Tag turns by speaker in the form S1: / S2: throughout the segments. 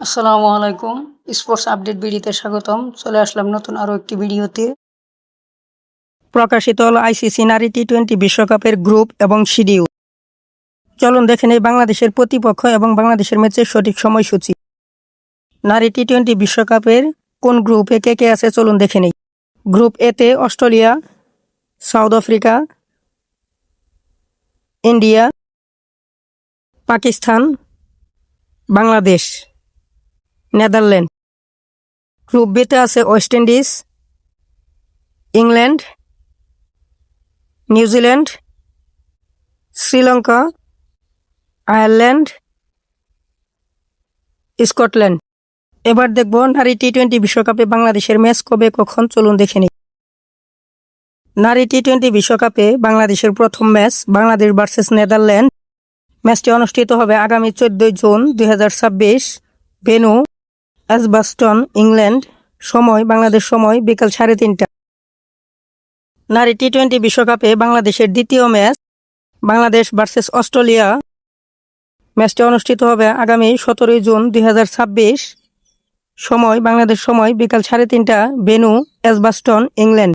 S1: আসসালামু আলাইকুম। Sports update ভিডিওতে স্বাগতম। চলে আসলাম নতুন আরও একটি ভিডিওতে। প্রকাশিত হলো আইসিসি নারী টি-20 বিশ্বকাপের গ্রুপ এবং শিডিউল। চলুন দেখে নেই বাংলাদেশের প্রতিপক্ষ এবং বাংলাদেশের ম্যাচের সঠিক সময়সূচি। নারী টি-20 বিশ্বকাপের কোন গ্রুপে কে কে আছে চলুন দেখে নেই। গ্রুপ এতে Australia, south Africa, India, Pakistan, Bangladesh, Netherland. Group বিতে আছে West Indies, England, New Zealand, Sri Lanka, Ireland, Scotland. এবার দেখব নারী টি-20 বিশ্বকাপে বাংলাদেশের ম্যাচ কবে কখন চলুন দেখে নিই। নারী টি-20 বিশ্বকাপে বাংলাদেশের প্রথম ম্যাচ বাংলাদেশ ভার্সেস নেদারল্যান্ড। ম্যাচটি অনুষ্ঠিত হবে আগামী 14 জুন 2026। Venue Edgbaston, England. সময় বাংলাদেশ সময় বিকাল 3:30। নারী টি-20 বিশ্বকাপে বাংলাদেশের দ্বিতীয় ম্যাচ বাংলাদেশ ভার্সেস অস্ট্রেলিয়া। ম্যাচটি অনুষ্ঠিত হবে আগামী 17 জুন 2026। সময় বাংলাদেশ সময় বিকাল 3:30। Venue Edgbaston, England.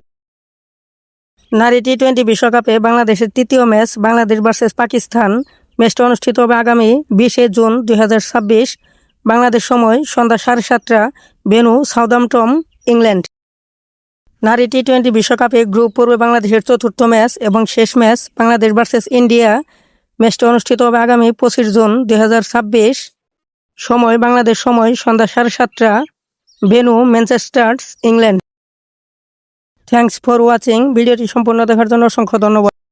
S1: নারী টি-20 বিশ্বকাপে বাংলাদেশের তৃতীয় ম্যাচ বাংলাদেশ ভার্সেস পাকিস্তান। ম্যাচটি অনুষ্ঠিত হবে আগামী 20 জুন 2026। বাংলাদেশ সময় সন্ধ্যা 7:30। Venue Southampton, England. নারী টি-20 বিশ্বকাপে গ্রুপ পর্বে বাংলাদেশের চতুর্থ ম্যাচ এবং শেষ ম্যাচ বাংলাদেশ ভার্সেস ইন্ডিয়া। ম্যাচটি অনুষ্ঠিত হবে আগামী 25 জুন 2026। সময় বাংলাদেশ সময় সন্ধ্যা 7:30। Venue Manchester, England. Thanks for watching. ভিডিওটি সম্পূর্ণ দেখার জন্য অসংখ্য ধন্যবাদ।